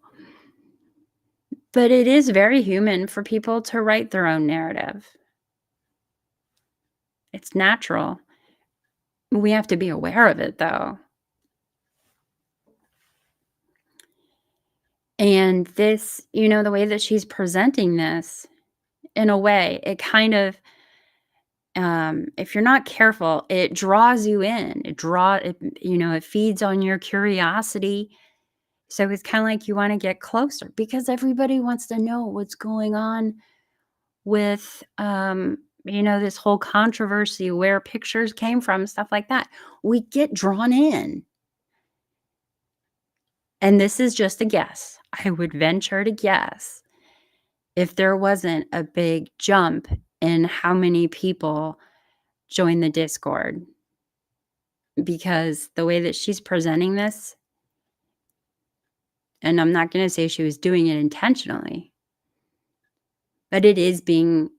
but it is very human for people to write their own narrative. It's natural. We have to be aware of it, though. And this, the way that she's presenting this, in a way, it kind of, if you're not careful, it draws you in. It feeds on your curiosity. So it's kind of like you want to get closer because everybody wants to know what's going on with, this whole controversy, where pictures came from, stuff like that. We get drawn in. And this is just a guess. I would venture to guess if there wasn't a big jump in how many people join the Discord, because the way that she's presenting this, and I'm not going to say she was doing it intentionally, but it is being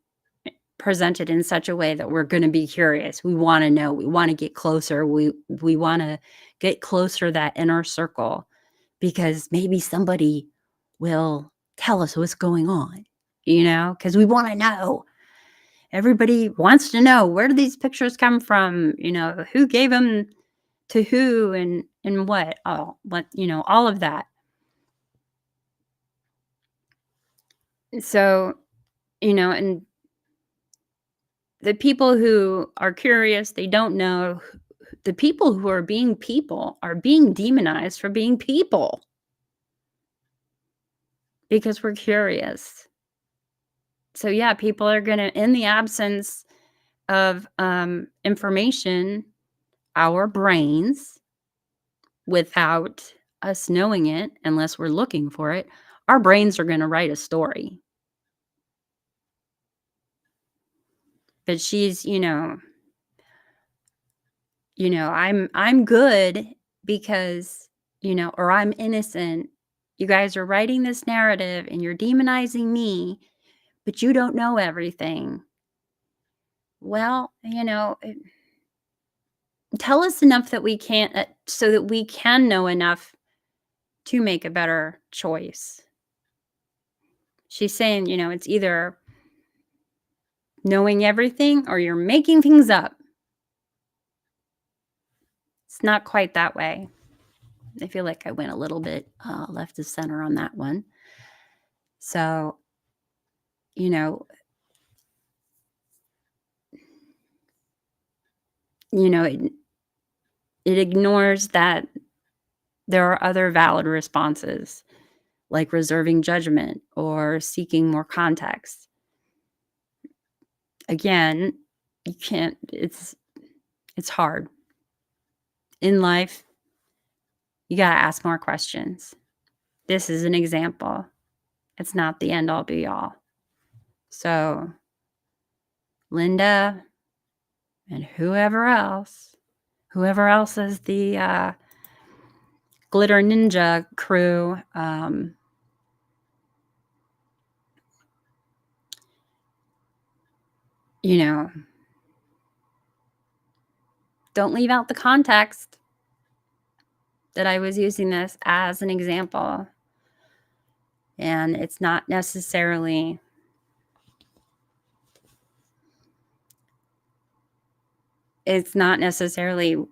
presented in such a way that we're going to be curious. We want to know. We want to get closer. We want to get closer to that inner circle because maybe somebody will tell us what's going on, because we want to know. Everybody wants to know, where do these pictures come from? Who gave them to who and what? Oh, all of that. So, and the people who are curious, they don't know. The people who are being people are being demonized for being people because we're curious. So, yeah, people are going to, in the absence of information, our brains, without us knowing it, unless we're looking for it, our brains are going to write a story. But she's, I'm good because, or I'm innocent. You guys are writing this narrative and you're demonizing me, but you don't know everything. Well, tell us enough that we can't, so that we can know enough to make a better choice. She's saying, it's either knowing everything or you're making things up. It's not quite that way. I feel like I went a little bit left of center on that one. So, it ignores that there are other valid responses, like reserving judgment or seeking more context. Again, you can't, it's hard. In life, you got to ask more questions. This is an example. It's not the end all be all. So, Linda and whoever else is the Glitter Ninja crew, don't leave out the context that I was using this as an example. And it's not necessarily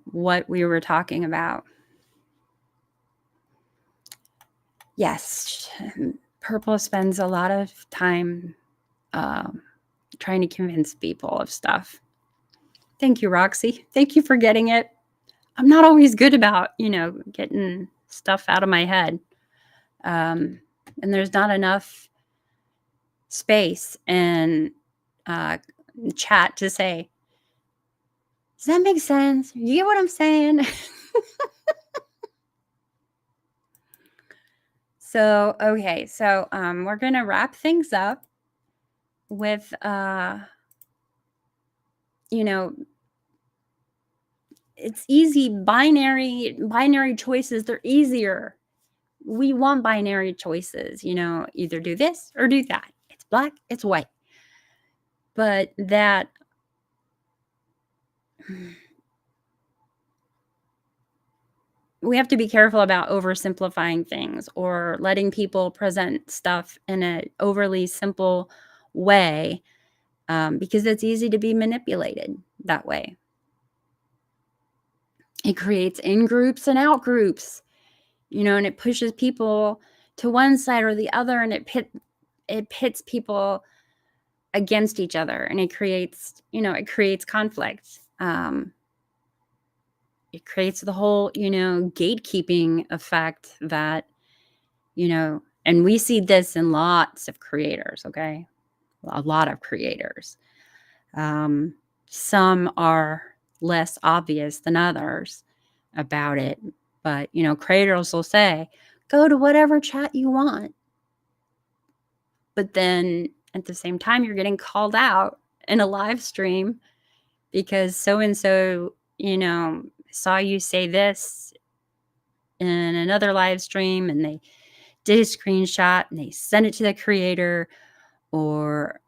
what we were talking about. Yes, Purple spends a lot of time trying to convince people of stuff. Thank you, Roxy. Thank you for getting it. I'm not always good about, getting stuff out of my head. And there's not enough space in chat to say, does that make sense? You get what I'm saying? So, okay. So, we're going to wrap things up with, it's easy. Binary choices, they're easier. We want binary choices, either do this or do that. It's black, it's white. But that we have to be careful about oversimplifying things or letting people present stuff in an overly simple way, because it's easy to be manipulated that way. It creates in groups and out groups, and it pushes people to one side or the other, and it pits people against each other, and it creates conflict. It creates the whole, gatekeeping effect that, and we see this in lots of creators, okay? A lot of creators. Some are less obvious than others about it, but, creators will say, go to whatever chat you want. But then at the same time, you're getting called out in a live stream because so-and-so, saw you say this in another live stream, and they did a screenshot and they sent it to the creator, or,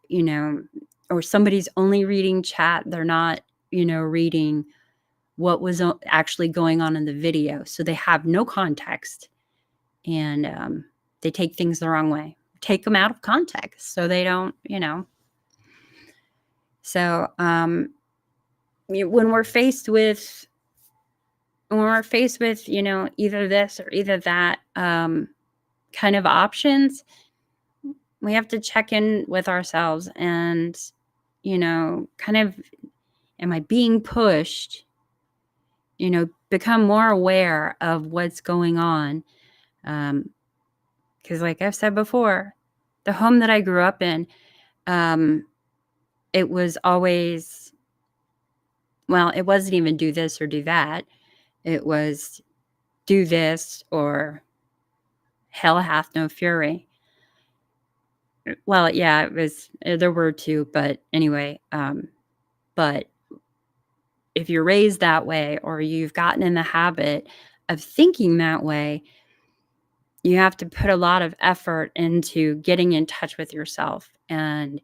or somebody's only reading chat. They're not, reading what was actually going on in the video. So they have no context, and they take things the wrong way. Take them out of context so they don't, So when we're faced with, either this or either that kind of options, we have to check in with ourselves and, kind of, am I being pushed? Become more aware of what's going on. Because like I've said before, the home that I grew up in, it was always, well, it wasn't even do this or do that. It was do this or hell hath no fury. Well, yeah, it was, there were two, but anyway, but if you're raised that way or you've gotten in the habit of thinking that way, you have to put a lot of effort into getting in touch with yourself and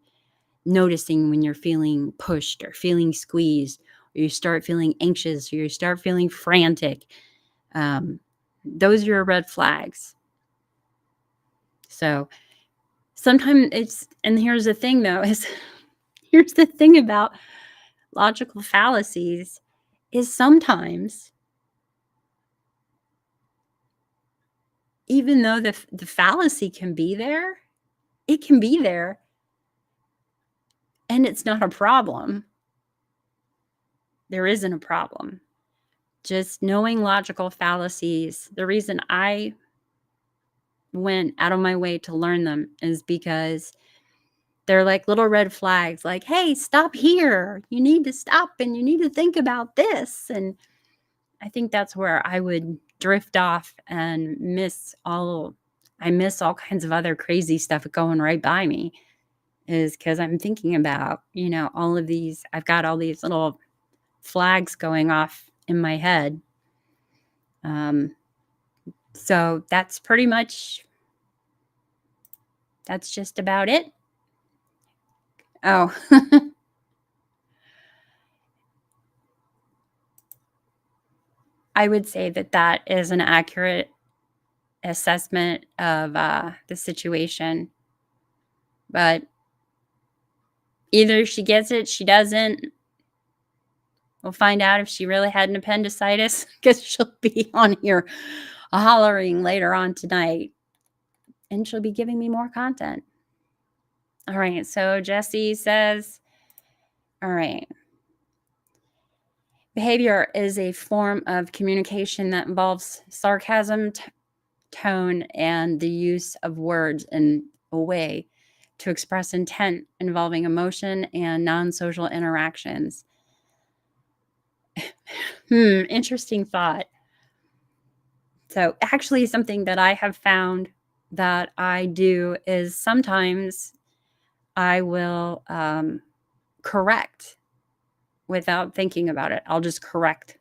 noticing when you're feeling pushed or feeling squeezed, or you start feeling anxious, or you start feeling frantic. Those are your red flags. So sometimes and here's the thing though, here's the thing about logical fallacies is sometimes, even though the fallacy can be there, it can be there and it's not a problem. There isn't a problem. Just knowing logical fallacies, the reason I went out of my way to learn them is because they're like little red flags, like, hey, stop here. You need to stop and you need to think about this. And I think that's where I would drift off and miss all kinds of other crazy stuff going right by me, is because I'm thinking about, all of these, I've got all these little flags going off in my head. So that's just about it. Oh, I would say that is an accurate assessment of the situation. But either she gets it, she doesn't. We'll find out if she really had an appendicitis, because she'll be on here hollering later on tonight. and she'll be giving me more content. All right, so Jesse says, all right. Behavior is a form of communication that involves sarcasm, tone, and the use of words in a way to express intent involving emotion and non-social interactions. Interesting thought. So, actually, something that I have found that I do is sometimes I will correct without thinking about it. I'll just correct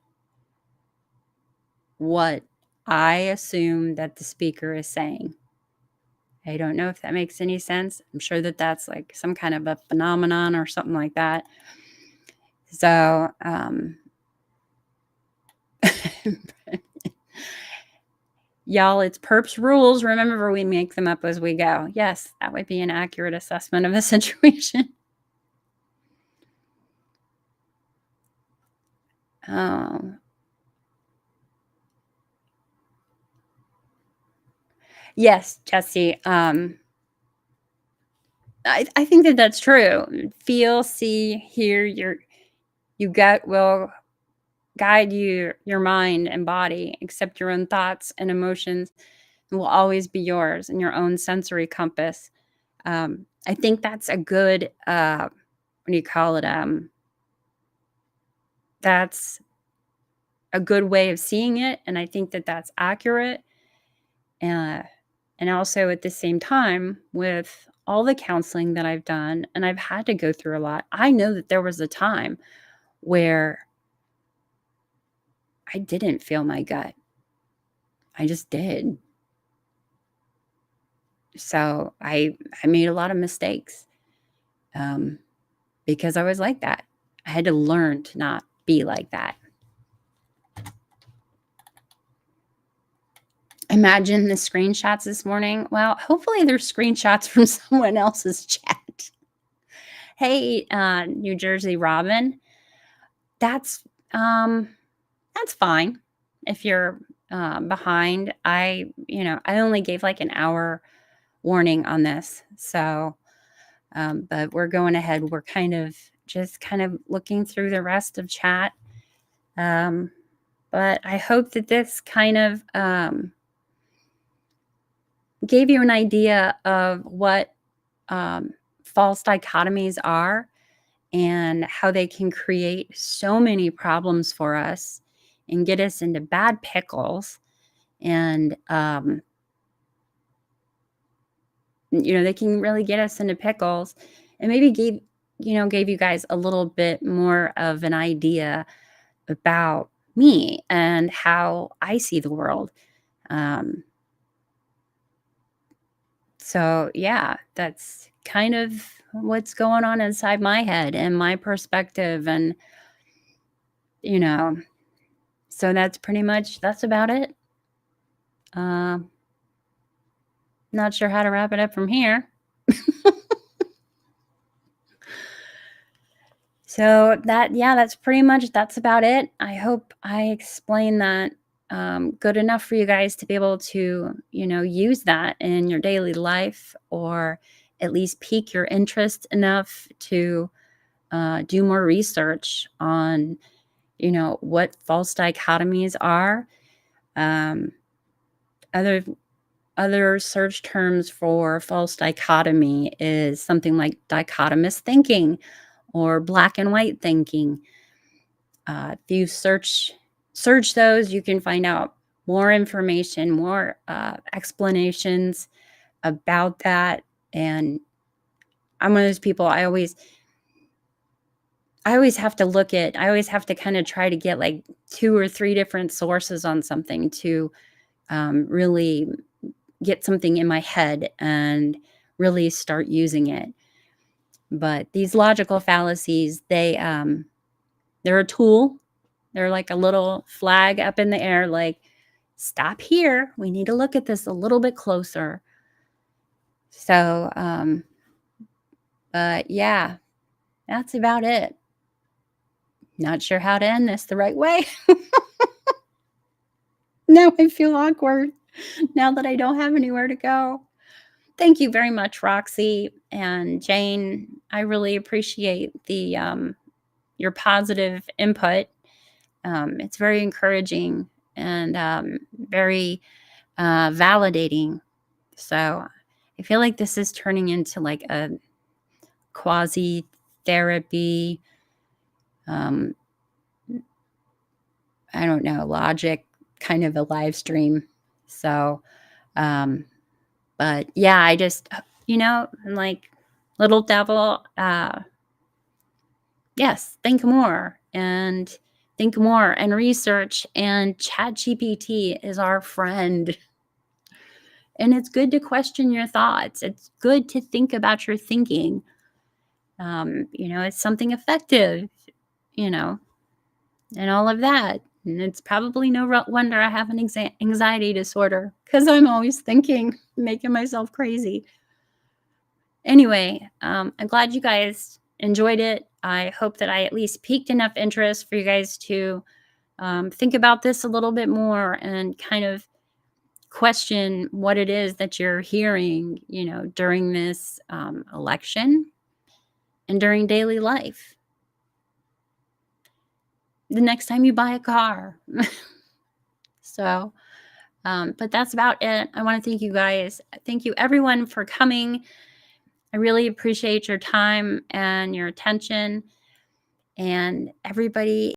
what I assume that the speaker is saying. I don't know if that makes any sense. I'm sure that that's like some kind of a phenomenon or something like that. So, y'all, it's perps rules. Remember, we make them up as we go. Yes, that would be an accurate assessment of the situation. Oh. Yes, Jesse. I think that that's true. Feel, see, hear, your gut will guide your mind and body, accept your own thoughts and emotions, and will always be yours and your own sensory compass. I think that's a good, what do you call it? That's a good way of seeing it, and I think that that's accurate. Uh, and also at the same time, with all the counseling that I've done, and I've had to go through a lot, I know that there was a time where I didn't feel my gut. I just did. So I made a lot of mistakes um, because I was like that. I had to learn to not be like that. Imagine the screenshots this morning. Well, hopefully they're screenshots from someone else's chat. Hey, New Jersey Robin, that's fine if you're behind. I only gave like an hour warning on this, so but we're going ahead. We're kind of looking through the rest of chat. But I hope that this kind of gave you an idea of what false dichotomies are and how they can create so many problems for us and get us into bad pickles. And, they can really get us into pickles, and maybe gave you guys a little bit more of an idea about me and how I see the world. So yeah, that's kind of what's going on inside my head and my perspective. And, so that's about it. Not sure how to wrap it up from here. So that's that's about it. I hope I explained that good enough for you guys to be able to, use that in your daily life, or at least pique your interest enough to do more research on, what false dichotomies are. Other search terms for false dichotomy is something like dichotomous thinking or black and white thinking. If you search those, you can find out more information, more explanations about that. And I'm one of those people, I always have to I always have to kind of try to get like 2 or 3 different sources on something to really get something in my head and really start using it. But these logical fallacies, they're a tool. They're like a little flag up in the air, like, stop here. We need to look at this a little bit closer. So, but yeah, that's about it. Not sure how to end this the right way. Now I feel awkward now that I don't have anywhere to go. Thank you very much, Roxy and Jane. I really appreciate the your positive input. It's very encouraging and very validating. So I feel like this is turning into like a quasi therapy, um, I don't know, logic kind of a live stream. So, um, but yeah, I just, I'm like, little devil, yes, think more and research. And ChatGPT is our friend. And it's good to question your thoughts. It's good to think about your thinking. It's something effective, you know, and all of that. And it's probably no wonder I have an anxiety disorder because I'm always thinking, making myself crazy. Anyway, I'm glad you guys enjoyed it. I hope that I at least piqued enough interest for you guys to think about this a little bit more and kind of question what it is that you're hearing, during this election and during daily life. The next time you buy a car. So, but that's about it. I want to thank you guys. Thank you, everyone, for coming. I really appreciate your time and your attention. And everybody